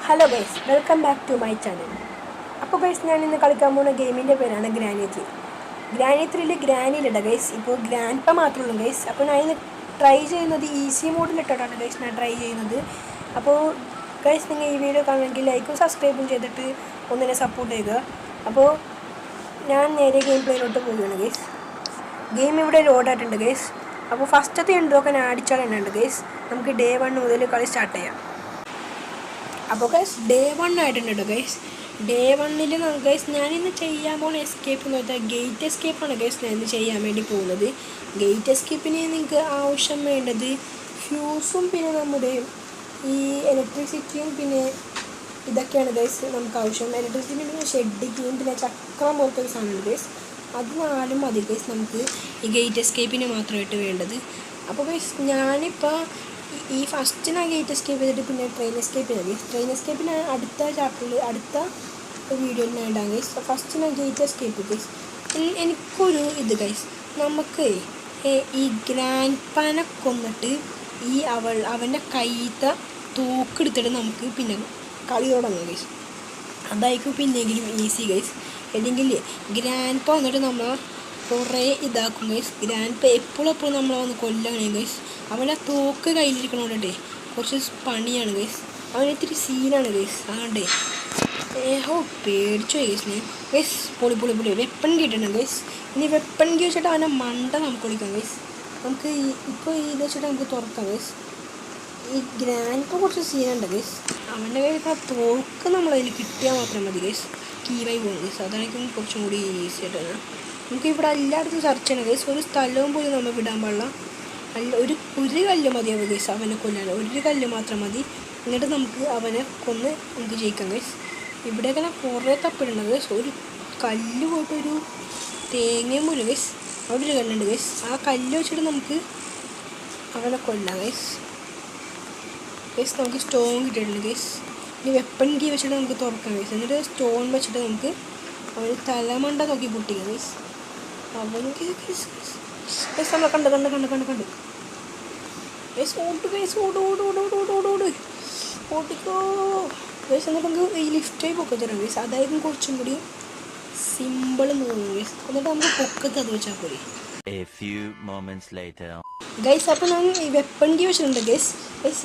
Hello guys, welcome back to my channel. അപ്പോൾ guys, ഞാൻ ഇന്ന് കളിക്കാൻ പോകുന്ന ഗെയിമിൻ്റെ പേരാണ് ഗ്രാനി 3. ഗ്രാനി 3യിൽ ഗ്രാനിയിലിട ഗൈസ്. ഇപ്പോൾ ഗ്രാൻഡ് പ മാത്രമേ ഉള്ളൂ ഗൈസ്. അപ്പോൾ ഞാൻ ഇന്ന് ട്രൈ ചെയ്യുന്നത് ഈസി മോഡിലിട്ടിട്ടാണ് ഗൈസ് ഞാൻ ട്രൈ ചെയ്യുന്നത്. അപ്പോൾ ഗൈസ്, നിങ്ങൾ ഈ വീഡിയോ കാണുമെങ്കിൽ ലൈക്കും സബ്സ്ക്രൈബും ചെയ്തിട്ട് ഒന്നിനെ സപ്പോർട്ട് ചെയ്യുക. അപ്പോൾ ഞാൻ നേരെ ഗെയിം പ്ലേയിലോട്ട് പോവുകയാണ് ഗൈസ്. ഗെയിം ഇവിടെ ലോഡായിട്ടുണ്ട് ഗൈസ്. അപ്പോൾ ഫസ്റ്റത്തെ എൻട്രോക്കെ ഞാൻ അടിച്ചാൽ തന്നെ ഉണ്ട് ഗൈസ്. നമുക്ക് ഡേ 1 മുതൽ കളി സ്റ്റാർട്ട് ചെയ്യാം. അപ്പോൾ ഗൈസ്, ഡേ 1 ആയിട്ടുണ്ട് കേട്ടോ ഗൈസ്. ഡേ 1ൽ ഗൈസ് ഞാനിന്ന് ചെയ്യാൻ പോകുന്ന എസ്കേപ്പ് എന്ന് വെച്ചാൽ ഗേറ്റ് എസ്കേപ്പാണ് ഗൈസ് ഞാൻ ഇന്ന് ചെയ്യാൻ വേണ്ടി പോകുന്നത്. ഗേറ്റ് എസ്കേപ്പിന് നിങ്ങൾക്ക് ആവശ്യം വേണ്ടത് ഫ്യൂസും പിന്നെ നമ്മുടെ ഈ ഇലക്ട്രിസിറ്റിയും പിന്നെ ഇതൊക്കെയാണ് ഗൈസ് നമുക്ക് ആവശ്യം. ഇലക്ട്രിസിറ്റി പിന്നെ ഷെഡിക്കും പിന്നെ ചക്രം പോലത്തെ ഒരു സാധനമുണ്ട് ഗൈസ്. അത് 4 മതി ഗൈസ് നമുക്ക് ഈ ഗേറ്റ് എസ്കേപ്പിന് മാത്രമായിട്ട് വേണ്ടത്. അപ്പോൾ ഗൈസ്, ഞാനിപ്പോൾ ഈ ഫസ്റ്റ് ഞാൻ ഗേറ്റ് എസ്കേപ്പ് ചെയ്തിട്ട് പിന്നെ ട്രെയിൻ എസ്കേപ്പ് ചെയ്താൽ ഗൈസ്. ട്രെയിൻ എസ്കേപ്പിന് അടുത്ത ചാപ്റ്ററിൽ അടുത്ത വീഡിയോയിൽ ഞാൻ ഇടാം ഗൈസ്. ഫസ്റ്റ് ഞാൻ ഗേറ്റ് എസ്കേപ്പ് ഗൈസ്. എനിക്കൊരു ഇത് ഗൈസ്, നമുക്ക് ഈ ഗ്രാൻഡ് പാനെ കൊന്നിട്ട് ഈ അവൻ്റെ കയ്യിലത്തെ തോക്കെടുത്തിട്ട് നമുക്ക് പിന്നെ കളി തുടങ്ങാം ഗൈസ്. അതായിരിക്കും പിന്നെങ്കിലും ഈസി ഗൈസ്. അല്ലെങ്കിൽ ഗ്രാൻഡ് പാ വന്നിട്ട് നമ്മൾ കുറേ ഇതാക്കും ഗൈസ്. ഗ്രാൻഡ് പാ എപ്പോഴും നമ്മളെ വന്ന് കൊല്ലണേ ഗൈസ്. അവൻ്റെ തോക്ക് കയ്യിലിരിക്കണോണ്ടേ കുറച്ച് പണിയാണ് ഗൈസ്. അവന് ഇത്തിരി സീനാണ് ഗൈസ്. അതുകൊണ്ടേ പേടിച്ചു ഗൈസ്. ഞാൻ ഗൈസ് പൊളി വെപ്പൺ കിട്ടണം ഗൈസ്. ഇനി വെപ്പൺ കീ വെച്ചിട്ട് അവൻ്റെ മണ്ട നമുക്ക് വിളിക്കാം ഗൈസ്. നമുക്ക് ഇപ്പോൾ ഇത് വെച്ചിട്ട് നമുക്ക് തുറക്കാം ഗൈസ്. ഈ ഗ്രാൻഡ് ഇപ്പോൾ കുറച്ച് സീനുണ്ട് ഗൈസ്. അവൻ്റെ കയ്യിൽ ആ തോക്ക് നമ്മളതിൽ കിട്ടിയാൽ മാത്രം മതി ഗൈസ്. കീവായി പോകും ഗൈസ്. അതായിരിക്കും കുറച്ചും കൂടി ഈസി ആയിട്ടാണ്. നമുക്ക് ഇവിടെ എല്ലായിടത്തും സെർച്ച് ചെയ്യണം ഗൈസ്. ഒരു സ്ഥലവും പോലും നമ്മൾ വിടാൻ പാടില്ല. ഒരു കല്ല് മതിയാവും ഗൈസ് അവനെ കൊല്ലാൻ. ഒരു കല്ല് മാത്രം മതി. എന്നിട്ട് നമുക്ക് അവനെ കൊന്ന് നമുക്ക് ജയിക്കാം ഗൈസ്. ഇവിടെയൊക്കെ കുറേ തപ്പിടുന്നത് ഗൈസ്. ഒരു കല്ല് പോയിട്ടൊരു തേങ്ങയും പോലും ഗൈസ്. അവിടെ ഒരു കല്ലുണ്ട് ഗൈസ്. ആ കല്ല് വെച്ചിട്ട് നമുക്ക് അവനെ കൊല്ലാം ഗൈസ്. നമുക്ക് സ്റ്റോൺ കിട്ടിയിട്ടുണ്ട് ഗൈസ്. ഇനി വെപ്പൺ കീ വെച്ചിട്ട് നമുക്ക് തുറക്കാം ഗൈസ്. എന്നിട്ട് സ്റ്റോൺ വെച്ചിട്ട് നമുക്ക് അവന് തലമണ്ട നോക്കി പൊട്ടിക്കാം ഗൈസ്. അവനക്ക് ഗൈസ് നമ്മളെ കണ്ട് ഗൈസ്. ഓടിക്കോ ഗൈസ്. എന്നിട്ട് നമുക്ക് ഈ ലിഫ്റ്റായി പൊക്കത്ത് തരാം ഗൈസ്. അതായിരിക്കും കുറച്ചും കൂടി സിമ്പിൾ എന്ന് തോന്നുന്നു ഗൈസ്. എന്നിട്ട് നമുക്ക് പൊക്കത്ത് അത് വെച്ചാൽ പോയി ഗൈസ്. അപ്പോൾ ഞാൻ ഈ വെപ്പൺ കീ വെച്ചിട്ടുണ്ട് ഗൈസ്.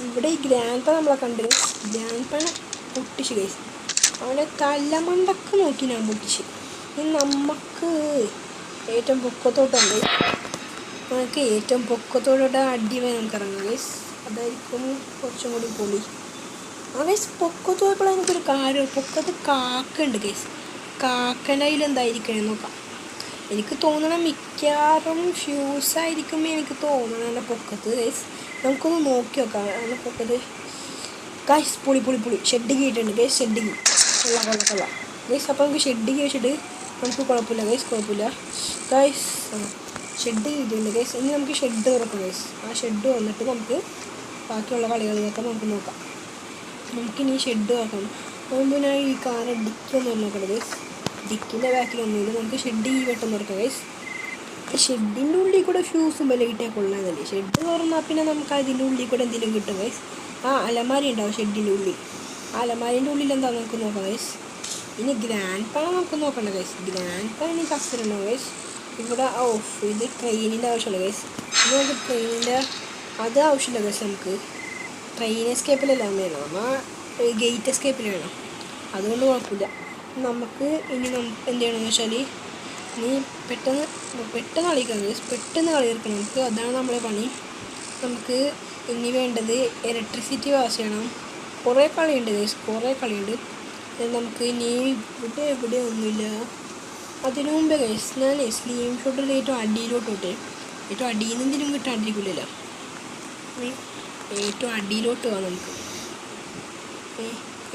ഇവിടെ ഈ ഗ്രാൻഡ് പാ നമ്മളെ കണ്ട് ഗൈസ്. ഗ്രാൻഡ് പാനെ പൊട്ടിച്ച് ഗൈസ്. അവനെ തലമണ്ടൊക്കെ നോക്കി ഞാൻ പൊട്ടിച്ച്. ഇനി നമുക്ക് ഏറ്റവും പൊക്കത്തോട്ടുണ്ട്. നമുക്ക് ഏറ്റവും പൊക്കത്തോടെ അടി വരെ നമുക്ക് ഇറങ്ങാം ഗൈസ്. അതായിരിക്കും കുറച്ചും കൂടി പൊളി. ഗൈസ്, പൊക്കത്ത് പോയപ്പോൾ എനിക്കൊരു കാര്യം, പൊക്കത്ത് കാക്കുണ്ട് ഗൈസ്. കാക്കൻ്റെ കയ്യിൽ എന്തായിരിക്കണേ നോക്കാം. എനിക്ക് തോന്നണം മിക്കവാറും ഫ്യൂസായിരിക്കുമ്പോൾ എനിക്ക് തോന്നണം എൻ്റെ പൊക്കത്ത് ഗൈസ്. നമുക്കൊന്ന് നോക്കി നോക്കാം എൻ്റെ പൊക്കത്ത് ഗൈസ്. പൊളി ഷെഡ് കീട്ടുണ്ട് ഗൈസ്. ഷെഡ് കീ കൊള്ള ഗൈസ്. അപ്പോൾ നമുക്ക് ഷെഡ് കീ വെച്ചിട്ട് നമുക്ക് കുഴപ്പമില്ല ഗൈസ്. Shed കീട്ടുണ്ട് guys. ഇനി നമുക്ക് ഷെഡ് തുറക്കാം ഗൈസ്. ആ ഷെഡ് വന്നിട്ട് നമുക്ക് ബാക്കിയുള്ള കളികളിലൊക്കെ നമുക്ക് നോക്കാം. നമുക്കിനി ഷെഡ് തുറക്കണം. അതുകൊണ്ട് ഞാൻ ഈ കാറിന് ഡിക്കൊന്നും നോക്കണം ഗൈസ്. ഡിക്കിൻ്റെ ബാക്കിലൊന്നുമില്ല. നമുക്ക് ഷെഡ് ഈ പെട്ടെന്ന് തുറക്കാം ഗൈസ്. ഷെഡിൻ്റെ ഉള്ളിൽ കൂടെ ഫ്യൂസും ലൈറ്റൊക്കെ കൊള്ളാന്നല്ലേ. ഷെഡ് തുറന്നാൽ പിന്നെ നമുക്ക് അതിൻ്റെ ഉള്ളിൽ കൂടെ എന്തെങ്കിലും കിട്ടും ഗൈസ്. അലമാരി ഉണ്ടാവും ഷെഡിൻ്റെ ഉള്ളിൽ. ആ അലമാരിൻ്റെ ഉള്ളിൽ എന്താ നമുക്ക് നോക്കാം ഗൈസ്. ഇനി ഗ്രാൻഡ് പാ നമുക്ക് നോക്കണ്ട ഗൈസ്. ഗ്രാൻഡ് പാ ഇനി കസ്റ്ററുണ്ടോ ഗൈസ്. ഇവിടെ ഇത് ട്രെയിനിൻ്റെ ആവശ്യമുള്ള ഗൈസ്. ഇത് നമുക്ക് ട്രെയിനിൻ്റെ അത് ആവശ്യമില്ല ഗൈസ്. നമുക്ക് ട്രെയിൻ എസ്കേപ്പിലല്ല വേണം, നമ്മൾ ഗേറ്റ് എസ്കേപ്പിൽ വേണം. അതുകൊണ്ട് കുഴപ്പമില്ല. നമുക്ക് ഇനി എന്ത് ചെയ്യണമെന്ന് വെച്ചാൽ ഇനി പെട്ടെന്ന് കളിക്കാം ഗൈസ്. പെട്ടെന്ന് കളി തീർക്കണം നമുക്ക്. അതാണ് നമ്മളെ പണി. നമുക്ക് ഇനി വേണ്ടത് ഇലക്ട്രിസിറ്റി പാസ് ചെയ്യണം. കുറേ കളിയുണ്ട് ഗൈസ്, കുറേ കളിയുണ്ട്. നമുക്ക് ഇനി ഇവിടെ ഒന്നുമില്ല. അതിനു മുമ്പേ ഗൈസ് ഞാൻ സ്ലീം ഷോട്ടിൽ ഏറ്റവും അടിയിലോട്ട് ഏറ്റവും അടിയിൽ നിന്ന് എന്തിനും കിട്ടാണ്ടിരിക്കില്ലല്ലോ. ഏറ്റവും അടിയിലോട്ട് പോകാം നമുക്ക്.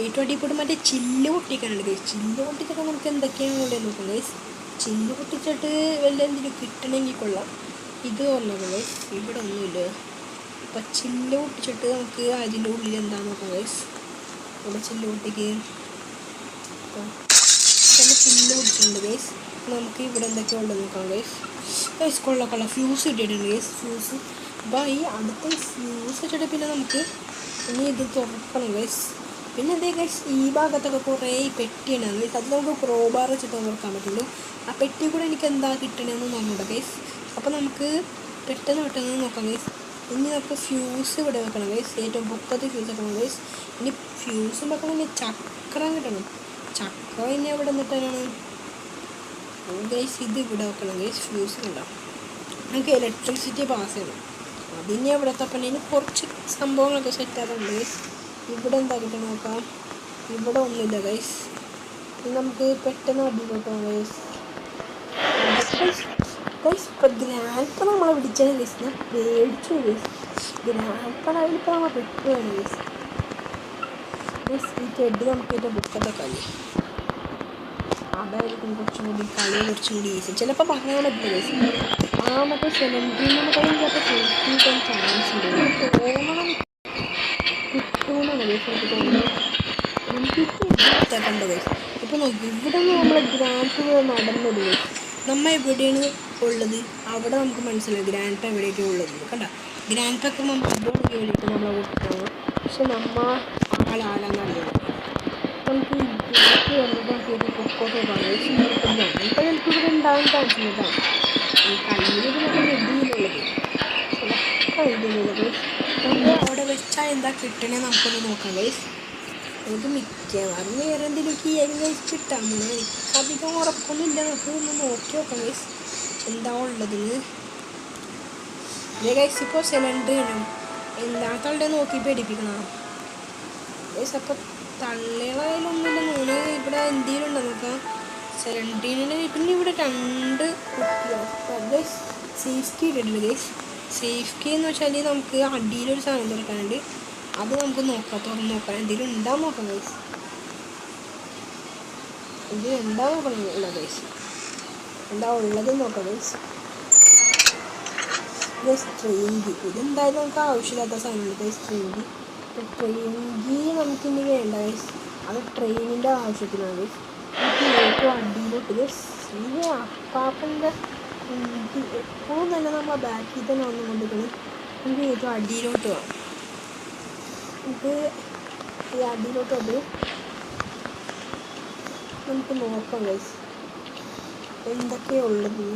ഏറ്റവും അടിയിൽ പോയിട്ട് മറ്റേ ചില്ല് പൊട്ടിക്കാനുണ്ട് ഗൈസ്. ചില്ല് പൊട്ടിച്ചൊക്കെ നമുക്ക് എന്തൊക്കെയാണ് കൊണ്ടുവന്ന് നോക്കാം ഗൈസ്. ചില്ല് പൊട്ടിച്ചിട്ട് വല്ല എന്തെങ്കിലും കിട്ടണമെങ്കിൽ കൊള്ളാം. ഇത് പറഞ്ഞത് ഗൈസ് ഇവിടെ ഒന്നുമില്ല. അപ്പം ചില്ല് പൊട്ടിച്ചിട്ട് നമുക്ക് അതിൻ്റെ ഉള്ളിൽ എന്താണെന്ന് നോക്കാം ഗൈസ്. ഇവിടെ ചില്ല് പൊട്ടിക്ക് ചില്ല് പൊട്ടിച്ചിട്ടുണ്ട് ഗൈസ്. നമുക്ക് ഇവിടെ എന്തൊക്കെയാണ് ഉള്ളത് നോക്കാം ഗൈസ്. കൊള്ളാം ഫ്യൂസ് കിട്ടിയിട്ടുണ്ട് ഗൈസ്. ഫ്യൂസ് അപ്പോൾ ഈ അടുത്ത ഫ്യൂസ് വെച്ചിട്ട് പിന്നെ നമുക്ക് ഇനി ഇത് തുറക്കണം ഗൈസ്. പിന്നെ എന്തേ ഗൈസ് ഈ ഭാഗത്തൊക്കെ കുറേ പെട്ടിയാണ് ഗൈസ്. അത് നമുക്ക് ക്രോബാർ വെച്ചിട്ട് തുറക്കാൻ പറ്റുള്ളൂ. ആ പെട്ടി കൂടെ എനിക്ക് എന്താ കിട്ടണമെന്ന് നോക്കണ്ട ഗൈസ്. അപ്പോൾ നമുക്ക് പെട്ടെന്ന് നോക്കാം ഗൈസ്. ഇനി നമുക്ക് ഫ്യൂസ് ഇവിടെ വെക്കണം ഗൈസ്. ഏറ്റവും പൊക്കത്ത് ഫ്യൂസ് വെക്കണം ഗൈസ്. ഇനി ഫ്യൂസും വെക്കണം. ഇനി ചക്രം കിട്ടണം. ചക്രം ഇനി എവിടെ നിന്നിട്ടാണ് ഗൈസ്? ഇത് ഇവിടെ വെക്കണം ഗൈസ്. ഫ്യൂസ് ഉണ്ടാവും. നമുക്ക് ഇലക്ട്രിസിറ്റി പാസ് ചെയ്യണം. അതിന് എവിടെ തപ്പണം? ഇനി കുറച്ച് സംഭവങ്ങളൊക്കെ സെറ്റാക്കുന്നുണ്ട് ഗൈസ്. ഇവിടെ എന്താ കിട്ടണം നോക്കാം. ഇവിടെ ഒന്നുമില്ല ഗൈസ്. ഇനി നമുക്ക് പെട്ടെന്ന് അടിയിലോട്ട് പോകാം ഗൈസ്. ഗൈസ് ഇപ്പം ഗ്രാൻഡ് നമ്മളെ പിടിച്ചത് ഗൈസ്. ഞാൻ പേടിച്ചു ഗൈസ്. ഗ്രാൻഡ് അതിലിപ്പോൾ നമ്മൾ പെട്ടുകയാണ് ഗൈസ്. ഗൈസ് ഈ ചെടി നമുക്ക് ഏറ്റവും ബുക്കൊക്കെ കളി അതായിരിക്കും കുറച്ചും കൂടി ഈസി. ചിലപ്പോൾ പറയാൻ പറ്റില്ല ഗൈസ്. ആ മറ്റേ 17 നമുക്ക് ചിലപ്പോൾ സേഫ്റ്റി ചാൻസ് ഉണ്ട്. തോന്നണം കിട്ടുമെന്നാണ് ഗൈസ് എനിക്ക് തോന്നുന്നത്. എനിക്ക് കണ്ടോ ഗൈസ്. ഇപ്പോൾ നോക്കി ഇവിടെ നിന്ന് നമ്മളെ ഗ്രാൻഡ് നടന്നത് ഗൈസ്. നമ്മൾ എവിടെയാണ് ഉള്ളത് അവിടെ നമുക്ക് മനസ്സിലായി ഗ്രാൻഡ് എവിടെയൊക്കെ ഉള്ളത്. കണ്ട ഗ്രാൻഡ് ഒക്കെ നമ്മൾ ഇതുകൊണ്ട് വേണ്ടിയിട്ട് നമ്മളെ കൊടുക്കണം. പക്ഷെ നമ്മ ആളാണെന്നറിയാം. നമുക്ക് ഇതിലേക്ക് വന്നിട്ട് പൊക്കോട്ടോ കാണാം. ഇപ്പോൾ എനിക്ക് ഇവിടെ ഉണ്ടാകാൻ ചാൻസ് കേട്ടോ. ഈ കയ്യിൽ നമുക്ക് നെടിയിലുള്ളത് ചിലപ്പോൾ നമുക്ക് അവിടെ വെച്ചാൽ എന്താ കിട്ടണേ നമുക്കൊന്ന് നോക്കാം ഗൈസ്. നമുക്ക് മിക്കവാറും വേറെ എന്തെങ്കിലുമൊക്കെ ഗൈസ് കിട്ടാൻ പോകുന്നത്. എനിക്കധികം ഉറപ്പൊന്നുമില്ല. നമുക്ക് ഒന്ന് നോക്കി നോക്കാം ഗൈസ് എന്താ ഉള്ളതെന്ന്. ഗൈസ് ഇപ്പോൾ സിലിണ്ടർ വേണം. എല്ലാത്തളുടെ നോക്കി പേടിപ്പിക്കണം ഗൈസ്. അപ്പോൾ തള്ളികളൊന്നുമില്ല. മൂന്ന് ഇവിടെ എന്തെങ്കിലും ഉണ്ടോ നോക്കാം. സിലിണ്ടറിന് പിന്നെ ഇവിടെ 2 കുട്ടികൾ ഗൈസ്. സേഫ് കീ ഇട്ടിട്ടുണ്ട് ഗൈസ്. സേഫ് കീ എന്ന് വെച്ചാൽ നമുക്ക് അടിയിലൊരു സാധനം തുറക്കാനുണ്ട്. അത് നമുക്ക് നോക്കാം, തുറന്ന് നോക്കാം. എന്തെങ്കിലും ഉണ്ടാകാൻ നോക്കാം ഗൈസ്. ഇത് എന്താ നോക്കണില്ല ഗൈസ്. എന്താ ഉള്ളത് നോക്കാം ഗൈസ്. ഗൈസ് ട്രെയിൻ കീ ഇതെന്തായാലും നമുക്ക് ആവശ്യമില്ലാത്ത സാധനമാണ് ഗൈസ്. ട്രെയിൻ കീ നമുക്കിനി വേണ്ട ഗൈസ്. അത് ട്രെയിനിൻ്റെ ആവശ്യത്തിനാണ് ഗൈസ്. നമുക്ക് ഏറ്റവും അടിയിലോട്ട് ഗൈസ് ഈ അപ്പാപ്പൻ്റെ എപ്പോഴും തന്നെ നമ്മൾ ബാക്കിൽ തന്നെ വന്നുകൊണ്ടിരിക്കുന്നത്. നമുക്ക് ഏറ്റവും അടിയിലോട്ട് പോകാം. നമുക്ക് ഈ അടിയിലോട്ട് അത് നമുക്ക് നോക്കാം ഗൈസ് എന്തൊക്കെയാണ് ഉള്ളത്.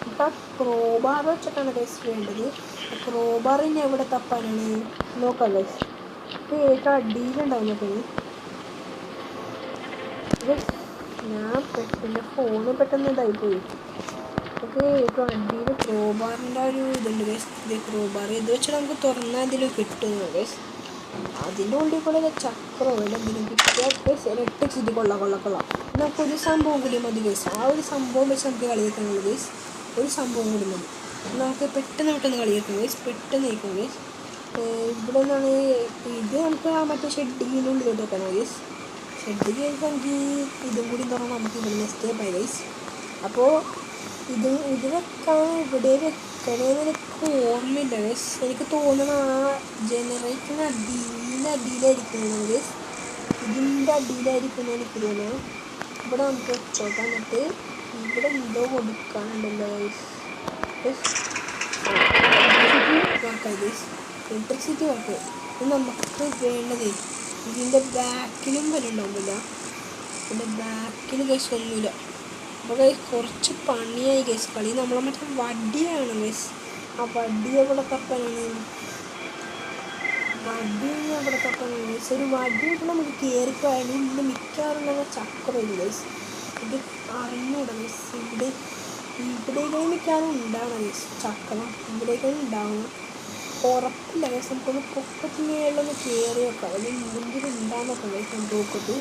ഇപ്പം ക്രോബാർ വെച്ചിട്ടാണ് ഗൈസ് വേണ്ടത്. ക്രോബാറിന് എവിടെ തപ്പാനാണ് നോക്കാം ഗൈസ്. ഇപ്പോൾ ഏറ്റവും അടിയിലുണ്ടാവും. ഞാൻ എൻ്റെ ഫോണ് പെട്ടെന്ന് ഇതായിപ്പോയി. നമുക്ക് ഏറ്റവും അടിയിൽ ക്രോബാറിൻ്റെ ഒരു ഇതുണ്ട് ഗൈസ്. ഇത് ക്രോബാർ ഇത് വെച്ചാൽ നമുക്ക് തുറന്നാൽ എന്തെങ്കിലും കിട്ടുന്നു ഗൈസ്. അതിൻ്റെ ഉള്ളിൽ കൂടെ ചക്രോ എന്തെങ്കിലും കിട്ടിയാൽ ഗൈസ് ഇലക്ട്രിസിറ്റി കൊള്ളാം. നമുക്കൊരു സംഭവം കൂടി മതി ഗൈസ്. ആ ഒരു സംഭവം വെച്ച് നമുക്ക് കളിയാക്കാനുള്ളത് ഗൈസ്. ഒരു സംഭവം കൂടി മതി. നമുക്ക് പെട്ടെന്ന് കളിയാക്കാം ഗൈസ്. പെട്ടെന്ന് കഴിക്കാം ഗൈസ്. ഇവിടെ നിന്നാണ് ഇത് നമുക്ക് ആ മറ്റേ ഷെഡിങ്ങിൻ്റെ ഉള്ളിലോട്ട് വെക്കണം ഗൈസ്. ഷെഡ് കഴിക്കാൻ നമുക്ക് ഇതും കൂടി തുറന്നാൽ നമുക്ക് ഇവിടെ എസ്കേപ്പ് ആയി ഗൈസ്. അപ്പോൾ ഇത് വെക്കാൻ ഇവിടെ വെക്കണേന്ന് എനിക്ക് ഓർമ്മയില്ല ഗൈസ്. എനിക്ക് തോന്നുന്ന ആ ജനറേറ്ററിന് അടിയിലായിരിക്കുന്നത് ഗൈസ്. ഇതിൻ്റെ അടിയിലായിരിക്കുമെന്ന് എനിക്ക് തോന്നുന്നു. ഇവിടെ നമുക്ക് വെച്ചോക്കാം. എന്നിട്ട് ഇവിടെ എന്തോ കൊടുക്കാനുണ്ടല്ലോ ഗൈസ്. ഇലക്ട്രിസിറ്റി വർക്ക് നമുക്ക് വേണ്ടത് ഇതിൻ്റെ ബാക്കിലും വരുന്നുണ്ടാവില്ല. ഇതിൻ്റെ ബാക്കിൽ ഗൈസ് ഒന്നുമില്ല. അപ്പോൾ ഗൈസ് കുറച്ച് പണിയായി ഗൈസ്. കളി നമ്മളെ മറ്റേ വടിയാണ് ഗൈസ്. ആ വടി എവിടെ തപ്പാനാണ് ഗൈസ്. ഒരു വടി ഇട്ട് നമുക്ക് കയറിപ്പോയാലും ഇന്ന് മിക്കവാറുള്ള ചക്രമില്ല ഗൈസ്. ഇത് അറിഞ്ഞൂടാ ഗൈസ്. ഇവിടേക്കാണ് മിക്കവാറും ഉണ്ടാവണം ഗൈസ്. ചക്രം ഇവിടേക്കാണ് ഉണ്ടാവുക. ഉറപ്പില്ല ഗൈസ്. നമുക്കൊന്ന് പൊക്കത്തിന് മേളിലൊന്ന് കയറി വെക്കാം. അല്ലെങ്കിൽ എന്തെങ്കിലും ഉണ്ടാകാൻ നോക്കാം ഗൈസ്. നമുക്ക് പൊക്കത്ത്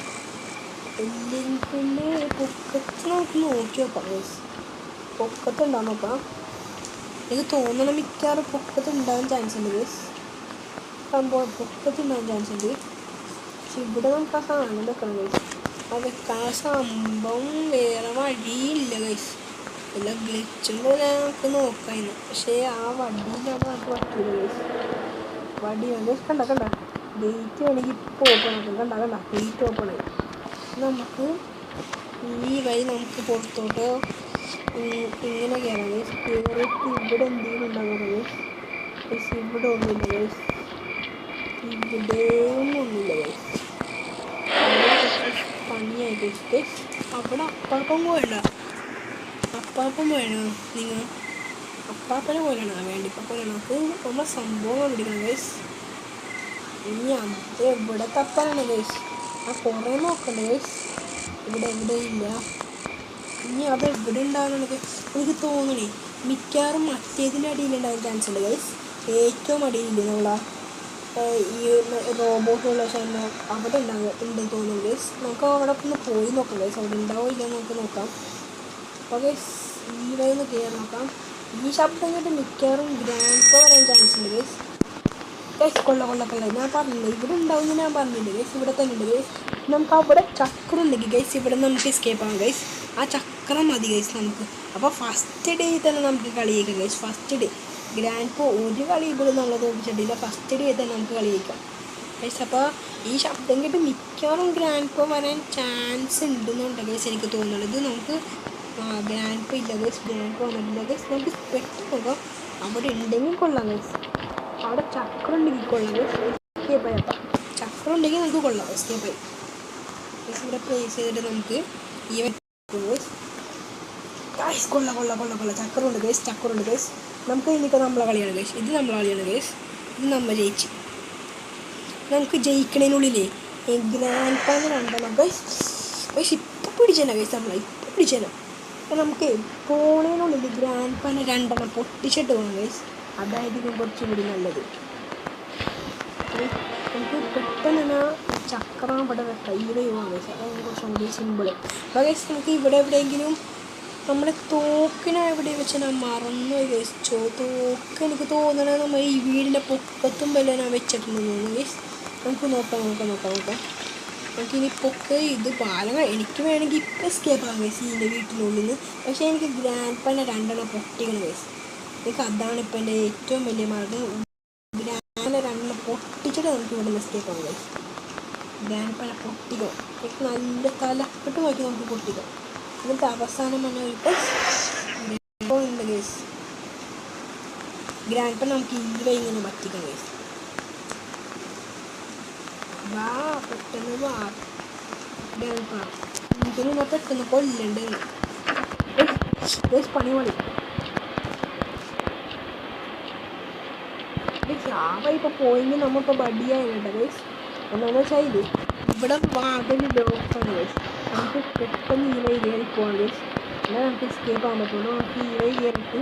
അല്ലെങ്കിൽ പിന്നെ പൊക്കത്ത് നമുക്ക് നോക്കി വെക്കാം ഗൈസ്. പൊക്കത്ത് ഉണ്ടാകാൻ നോക്കാം. എനിക്ക് തോന്നണം മിക്കവാറും പൊക്കത്ത് ഉണ്ടാകാൻ ചാൻസ് ഉണ്ട് ഗൈസ്. സംഭവം പൊക്കത്ത് ഉണ്ടാകാൻ ചാൻസ് ഉണ്ട്. പക്ഷെ ഇവിടെ നമുക്ക് ആ സാധനം വെക്കണം ഗൈസ്. ആ വെക്കാൻ സംഭവം വേറെ വഴിയില്ല ഗൈസ്. എല്ലാം ഗ്ലിച്ചുണ്ട് നമുക്ക് നോക്കായിരുന്നു. പക്ഷേ ആ വടിയിലാണ് നമുക്ക് പറ്റില്ല ഗൈസ്. വടിയാണ് ഗൈസ്. കണ്ട ഡേറ്റ് വേണമെങ്കിൽ ഇപ്പോൾ ഓപ്പൺ ആക്കും. കണ്ട ഡേറ്റ് ഓപ്പൺ ആയി. നമുക്ക് ഈ വഴി നമുക്ക് പുറത്തോട്ട് ഇങ്ങനെ കയറാം ഗൈസ്. കയറിയിട്ട് ഇവിടെ എന്തെങ്കിലും ഉണ്ടാകും ഗൈസ്. ഇവിടെ ഒന്നുമില്ല ഗൈസ്. ഇവിടെയും ഒന്നുമില്ല ഗൈസ്. നോക്കി അവിടെ അപ്പാപ്പം വേണോ നിങ്ങൾ അപ്പാപ്പനെ പോലെയാണോ വേണ്ടിപ്പ പോലെയാണോ അത് നമ്മളെ സംഭവം കണ്ടിരിക്കണം ഗൈസ്. ഇനി അത് എവിടെ തപ്പാനാണ് ഗൈസ്? ആ കുറേ നോക്കണ്ട ഗൈസ്, ഇവിടെ ഇല്ല. ഇനി അത് എവിടെ ഉണ്ടാകുന്നത് എനിക്ക് തോന്നണേ മിക്കവാറും മറ്റേതിൻ്റെ അടിയിലുണ്ടാകാൻ ചാൻസ് ഉണ്ട് ഗൈസ്. ഏറ്റവും അടിയിലില്ലേ നമ്മളാ ഈ റോബോട്ടുള്ള സാധനം അവിടെ ഉണ്ടെന്ന് തോന്നുന്നു ഗൈസ്. നമുക്ക് അവിടെ ഒന്ന് പോയി നോക്കാം ഗൈസ്, അവിടെ ഉണ്ടാവോ ഇല്ല നമുക്ക് നോക്കാം. അപ്പോൾ ഗൈസ് ഈ വഴി ഒന്ന് കയറി നോക്കാം. ഈ ശബ്ദം കേട്ട് മിക്കവാറും ഗ്രാൻഡ് വരാൻ ചാൻസ് ഉണ്ട് ഗൈസ്. ഗൈസ് കൊള്ള ഞാൻ പറഞ്ഞില്ല ഇവിടെ ഉണ്ടാവും ഞാൻ പറഞ്ഞില്ല ഗൈസ്, ഇവിടെ തന്നെ ഉണ്ട് ഗൈസ്. നമുക്ക് അവിടെ ചക്രം ഉണ്ടെങ്കിൽ ഗൈസ് ഇവിടെ നമുക്ക് എസ്കേപ്പ് ആവാം ഗൈസ്. ആ ചക്രം മതി ഗൈസ് നമുക്ക്. അപ്പോൾ ഫസ്റ്റ് ഡേ തന്നെ നമുക്ക് കളിയേക്കാം ഗൈസ്. ഫസ്റ്റ് ഡേ ഗ്രാൻഡ് ഒരു കളി ഇവിടെ നമ്മൾ തോന്നിച്ചിട്ടില്ല, ഫസ്റ്റ് ഡേ തന്നെ നമുക്ക് കളിയേക്കാം ഗൈസ്. അപ്പോൾ ഈ ശബ്ദം കേട്ട് മിക്കവാറും ഗ്രാൻഡ് വരാൻ ചാൻസ് ഉണ്ടെന്നുണ്ട് ഗൈസ് എനിക്ക് തോന്നുന്നത്. ഇത് നമുക്ക് ഗ്രാൻഡ് ഇല്ല ഗൈസ്, ഗ്രാൻഡ് വന്നിട്ടില്ല ഗൈസ്. നമുക്ക് പെട്ടെന്ന് നോക്കാം അവിടെ ഉണ്ടെങ്കിൽ കൊള്ളാം ഗൈസ്. അവിടെ ചക്രം ഉണ്ടെങ്കിൽ കൊള്ളാം ഗൈസ്, എസ്കേപ്പായി. അപ്പം ചക്രം ഉണ്ടെങ്കിൽ നമുക്ക് കൊള്ളാം എസ്കേപ്പായി ഗൈസ്. ഇവിടെ പ്ലേസ് ചെയ്തിട്ട് നമുക്ക് ഈ ഗൈസ് കൊള്ള ചക്രമുണ്ട് ഗൈസ്. നമുക്ക് ഇനിയിപ്പോൾ നമ്മളെ കളിയാണ് ഗൈസ്, ഇത് നമ്മളെ കളിയാണ് ഗൈസ്. ഇത് നമ്മൾ ജയിച്ച് നമുക്ക് ജയിക്കണതിനുള്ളിലേ ഗ്രാൻഡ് ഫൈനൽ ഉണ്ടല്ലോ ഗൈസ്. ഇപ്പം പിടിച്ചേന ഗൈസ്, ഇപ്പം പിടിച്ചേന. അപ്പോൾ നമുക്ക് പോണതിനുള്ളിൽ ഗ്രാൻഡ് ഫൈനൽ 2 പൊട്ടിച്ചിട്ട് പോകണം ഗൈസ്. അതായിരിക്കും കുറച്ചും കൂടി നല്ലത്. നമുക്ക് പെട്ടെന്ന് തന്നെ ചക്രം ഇവിടെ കയ്യിൽ പോകാം ഗൈസ്, അതാണ് കുറച്ചും കൂടി സിമ്പിൾ. അപ്പോൾ ഗൈസ് നമുക്ക് ഇവിടെ എവിടെയെങ്കിലും നമ്മുടെ തോക്കിനെ എവിടെ വെച്ച് ഞാൻ മറന്നു ഗൈസ്. തോക്ക് എനിക്ക് തോന്നണത് നമ്മൾ ഈ വീടിൻ്റെ പൊക്കത്തും വല്ല ഞാൻ വെച്ചിട്ടുണ്ടെന്ന് തോന്നുന്നു ഗൈസ്. നമുക്ക് നോക്കാം. നമുക്കിനി പൊക്ക് ഇത് പാലങ്ങൾ എനിക്ക് വേണമെങ്കിൽ ഇപ്പം എസ്കേപ്പ് ആകാം ഗൈസ് ഇതിൻ്റെ വീട്ടിനുള്ളിൽ നിന്ന്. പക്ഷേ എനിക്ക് ഗ്രാൻഡ് പാനെ 2 പൊട്ടിക്കണം ഗൈസ്. എനിക്ക് അതാണ് ഇപ്പം എൻ്റെ ഏറ്റവും വലിയ മാർഗം. ഗ്രാൻഡ് 2 പൊട്ടിച്ചിട്ട് നമുക്ക് ഇവിടെ നിന്ന് എസ്കേപ്പ് ആകാം ഗൈസ്. ഗ്രാൻഡ് പാനെ പൊട്ടിക്കണം, എനിക്ക് നല്ല തലക്കെട്ട് നോക്കി നമുക്ക് പൊട്ടിക്കാം. എന്നിട്ട് അവസാനം വന്ന ഉണ്ട് ഗൈസ്. ഗ്രാൻഡ് പാൻ നമുക്ക് ഇങ്ങനെ പറ്റിക്കാം ഗൈസ്. പെട്ടെന്ന് എനിക്കൊന്നും പെട്ടെന്ന് കൊല്ലണ്ട് പണി ഇപ്പൊ പോയെങ്കിൽ നമ്മളിപ്പോൾ ബഡിയായിട്ടുണ്ട് ഗൈസ്. എന്താണെന്ന് വെച്ചാൽ ഇത് ഇവിടെ വാതിൽ ലോക്കാണ് ഗൈസ്. നമുക്ക് പെട്ടെന്ന് ഈ വഴി കയറി പോകാം ഗൈസ്, എന്നാൽ നമുക്ക് എസ്കേപ്പ് ആകാൻ പറ്റുള്ളൂ. നമുക്ക് ഈ വഴി കയറിയിട്ട്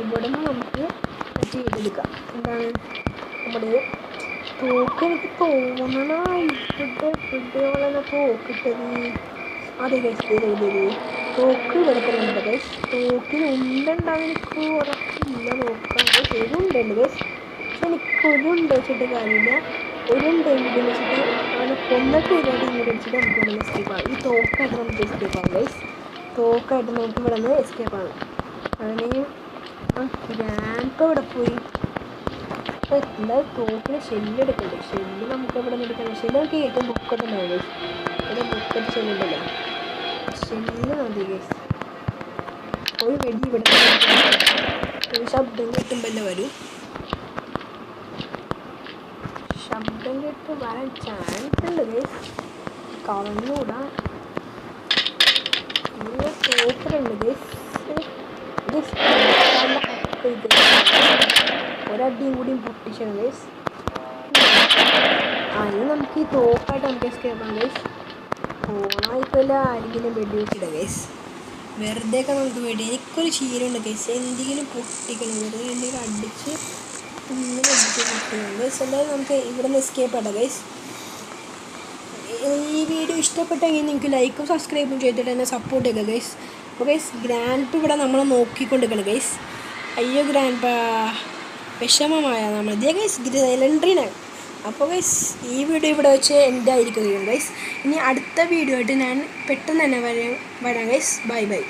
ഇവിടെ നിന്ന് നമുക്ക് ചെയ്തെടുക്കാം. എന്താണ് നമ്മുടെ തോക്ക് എനിക്ക് തോന്നണ ഇവിടെ തോക്കിട്ടത് അതെ ഗൈസ്. തോക്ക് ഇവിടെ തന്നെ ഉണ്ട് ഗൈസ്. തോക്കിന് ഉണ്ടുണ്ടാകും എനിക്ക് ഉറപ്പില്ല, നോക്കാം ഗൈസ്. ഒരുണ്ടുണ്ട് ഗൈസ്, പക്ഷെ എനിക്കൊരുണ്ട് വെച്ചിട്ട് കാര്യമില്ല. ഒരുണ്ടെങ്കിലും വെച്ചിട്ട് അവനെ കൊന്നിട്ട് ഇങ്ങോട്ട് വെച്ചിട്ട് നമുക്ക് ഇവിടെ നിന്ന് എസ്കേപ്പ് ആകും. ഈ തോക്കായിട്ട് നമുക്ക് എസ്കേപ്പ് ആകും ഗൈസ്. തോക്കായിട്ട് നമുക്ക് ഇവിടെ നിന്ന് എസ്കേപ്പ് ആകും. അങ്ങനെ ഗ്രാൻഡ് ഇവിടെ പോയി എന്തായാലും തോക്കിന് ഷെല്ലെടുക്കണ്ടേ. ഷെല്ല് നമുക്ക് ഇവിടെ നിന്ന് എടുക്കണം. ഷെല്ല് നമുക്ക് ഏറ്റവും ബുക്കത്ത് ഉണ്ടാവും ഗൈസ്. ഇവിടെ ബുക്കത്ത് ഷെല്ലുണ്ടല്ലോ, ഷെല്ല് മതി ഗൈസ്. ഒരു വെടി ഇവിടെ ഒരു ശബ്ദം കേട്ടുമ്പല്ലേ വരും. ശബ്ദം കേട്ട് വരാൻ ചാൻസ് ഉണ്ട് ഗൈസ്, കളഞ്ഞൂടാ. തോക്കലുണ്ട് ഗൈസ്. ഒരടിയും കൂടിയും പൊട്ടിച്ചാണ് ഗൈസ്. ഇനി നമുക്ക് ഈ തോക്കായിട്ട് നമുക്ക് എസ്കേപ്പ് ആകാം ഗൈസ്. പോണായിപ്പല്ല ആരെങ്കിലും വെടി വെച്ചിടാം ഗൈസ്. വെറുതെ ഒക്കെ നമുക്ക് വേണ്ടി എനിക്കൊരു ശീലമുണ്ട് ഗൈസ്, എന്തെങ്കിലും പൊട്ടിക്കണം, വെറുതെ എന്തെങ്കിലും അടിച്ച് ഇങ്ങനെ അടിച്ച് പൊട്ടിക്കണം ഗൈസ്. എന്തായാലും നമുക്ക് ഇവിടെ നിന്ന് എസ്കേപ്പ് ആടാം ഗൈസ്. ഈ വീഡിയോ ഇഷ്ടപ്പെട്ടെങ്കിൽ നിങ്ങൾക്ക് ലൈക്കും സബ്സ്ക്രൈബും ചെയ്തിട്ട് എന്നെ സപ്പോർട്ട് ചെയ്യുക ഗൈസ്. അപ്പോൾ ഗൈസ് ഗ്രാൻഡ് ഇവിടെ നമ്മളെ നോക്കിക്കൊണ്ടിരിക്കണം ഗൈസ്. അയ്യോ ഗ്രാൻഡ് വിഷമമായ നമ്മൾ ഇതേ ഗൈസ് സിലിണ്ടറിനാണ്. അപ്പോൾ ഗൈസ് ഈ വീഡിയോ ഇവിടെ വെച്ച് എൻ്റെ ആയിരിക്കുകയും ഗൈസ്. ഇനി അടുത്ത വീഡിയോ ആയിട്ട് ഞാൻ പെട്ടെന്ന് തന്നെ വരാം ഗൈസ്. ബൈ.